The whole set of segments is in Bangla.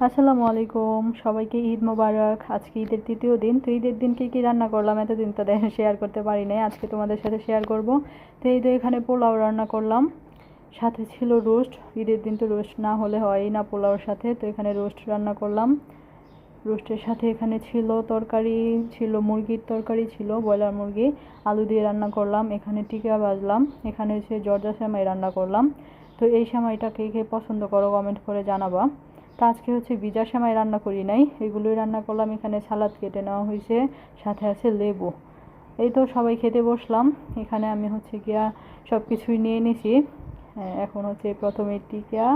আসসালামু আলাইকুম, সবাইকে ঈদ মোবারক। আজকে ঈদের তৃতীয় দিন। তো ঈদের দিন কী কী রান্না করলাম এতদিন তো শেয়ার করতে পারি নাই, আজকে তোমাদের সাথে শেয়ার করব। তো এই তো এখানে পোলাও রান্না করলাম, সাথে ছিল রোস্ট। ঈদের দিন তো রোস্ট না হলে হয়ই না পোলাওর সাথে, তো এখানে রোস্ট রান্না করলাম। রোস্টের সাথে এখানে ছিল তরকারি, ছিল মুরগির তরকারি, ছিল ব্রয়লার মুরগি, আলু দিয়ে রান্না করলাম। এখানে টিকা ভাজলাম, এখানে হচ্ছে জর্দা সেমাই রান্না করলাম। তো এই সেমাইটা কে কে পছন্দ করো কমেন্ট করে জানাবা। তো আজকে হচ্ছে ভিজা সেমাই রান্না করি নাই, এগুলোই রান্না করলাম। এখানে সালাদ কেটে নেওয়া হয়েছে, সাথে আছে লেবু। এই তো সবাই খেতে বসলাম। এখানে আমি হচ্ছে গিয়া সব কিছুই নিয়ে নিছি। এখন হচ্ছে প্রথমে টিকা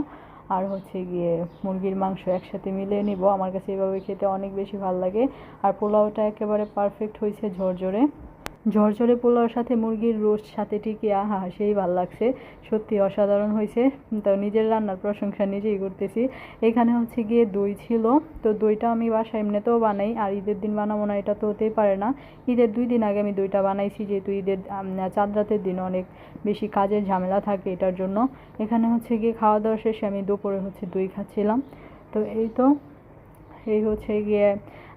আর হচ্ছে গিয়ে মুরগির মাংস একসাথে মিলিয়ে নিব। আমার কাছে এভাবে খেতে অনেক বেশি ভালো লাগে। আর পোলাওটা একেবারে পারফেক্ট হয়েছে, ঝরঝরে ঝরঝরে পোলাওর সাথে মুরগির রোস্ট সাথে টিকি, আহা সেই ভাল লাগছে, সত্যি অসাধারণ হয়েছে। তো নিজের রান্নার প্রশংসা নিজেই করতেছি। এখানে হচ্ছে গিয়ে দই ছিল, তো দইটা আমি বাসায় এমনিতেও বানাই, আর ঈদের দিন বানাবো না এটা তো হতেই পারে না। ঈদের 2 দিন আগে আমি দইটা বানাইছি, যেহেতু ঈদের চাঁদ রাতের দিন অনেক বেশি কাজের ঝামেলা থাকে, এটার জন্য। এখানে হচ্ছে গিয়ে খাওয়া দাওয়া শেষে আমি দুপুরে হচ্ছে দই খাচ্ছিলাম। তো এই হচ্ছে গিয়ে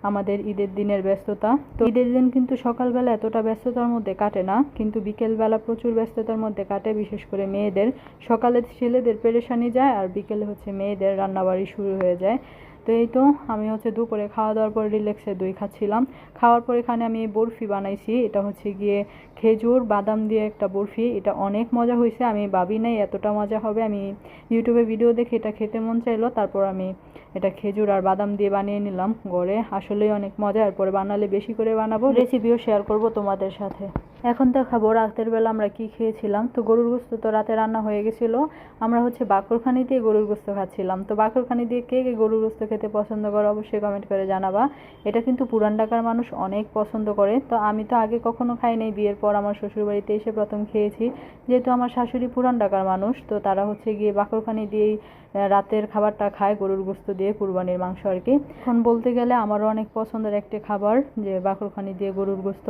আমাদের ঈদের দিনের ব্যস্ততা। তো ঈদের দিন কিন্তু সকালবেলা এতটা ব্যস্ততার মধ্যে কাটে না, কিন্তু বিকেলবেলা প্রচুর ব্যস্ততার মধ্যে কাটে, বিশেষ করে মেয়েদের। সকালে ছেলেদের পেরেশানি যায়, আর বিকেলে হচ্ছে মেয়েদের রান্নাবাড়ি শুরু হয়ে যায়। তো এই তো আমি হচ্ছে দুপুরে খাওয়া দাওয়ার পর রিল্যাক্সে দই খাচ্ছিলাম। খাওয়ার পর এখানে আমি বরফি বানাইছি, এটা হচ্ছে গিয়ে খেজুর বাদাম দিয়ে একটা বরফি। এটা অনেক মজা হয়েছে, আমি ভাবি নাই এতটা মজা হবে। আমি ইউটিউবে ভিডিও দেখে এটা খেতে মন চাইলো, তারপর আমি এটা খেজুর আর বাদাম দিয়ে বানিয়ে নিলাম ঘরে। আসলেই অনেক মজা, এরপরে বানালে বেশি করে বানাবো, রেসিপিও শেয়ার করব তোমাদের সাথে। এখন তো খাবো রাতের বেলা আমরা কি খেয়েছিলাম। তো গরুর গোস্ত তো রাতে রান্না হয়ে গেছিল। আমরা হচ্ছে বাকরখানি দিয়ে গরুর গোস্ত খাচ্ছিলাম। তো বাকরখানি দিয়ে কে কে গরুর গোস্ত খেতে পছন্দ করো অবশ্যই কমেন্ট করে জানাবা। এটা কিন্তু পুরান ঢাকার মানুষ অনেক পছন্দ করে। তো আমি তো আগে কখনো খাই নাই, বিয়ের পর আমার শ্বশুরবাড়িতে এসে প্রথম খেয়েছি। যেহেতু আমার শাশুড়ি পুরান ঢাকার মানুষ, তো তারা হচ্ছে গিয়ে বাকরখানি দিয়েই রাতের খাবারটা খায়, গরুর গোস্ত দিয়ে, কুরবানির মাংস আর কি। এখন বলতে গেলে আমারও অনেক পছন্দের একটা খাবার, যে বাকরখানি দিয়ে গরুর গোস্ত।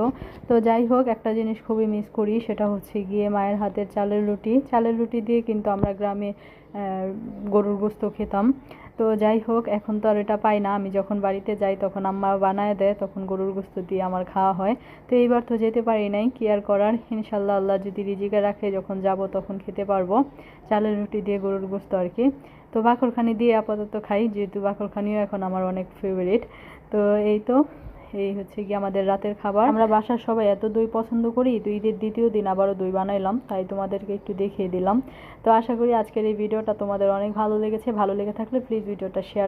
তো যাই হোক, একটা জিনিস খুবই মিস করি, সেটা হচ্ছে গিয়ে মায়ের হাতের চালের রুটি। চালের রুটি দিয়ে কিন্তু আমরা গ্রামে গরুর গোস্ত খেতাম। তো যাই হোক, এখন তো আর এটা পাই না। আমি যখন বাড়িতে যাই তখন আম্মা বানায় দেয়, তখন গরুর গোস্ত দিয়ে আমার খাওয়া হয়। তো এইবার তো যেতে পারি নাই, কি আর করার। ইনশাল্লাহ আল্লাহ যদি রিজিকে রাখে, যখন যাব তখন খেতে পারবো চালের রুটি দিয়ে গরুর গোস্ত আর কি। তো বাকরখানি দিয়ে আপাতত খাই, যেহেতু বাকরখানিও এখন আমার অনেক ফেভারিট। তো এই তো এই হচ্ছে কি আমাদের রাতের খাবার। আমরা বাসার সবাই এত দই পছন্দ করি, তো ঈদের দ্বিতীয় দিন আবারও দই বানাইলাম, তাই তোমাদেরকে একটু দেখিয়ে দিলাম। তো আশা করি আজকের এই ভিডিওটা তোমাদের অনেক ভালো লেগেছে। ভালো লেগে থাকলে প্লিজ ভিডিওটা শেয়ার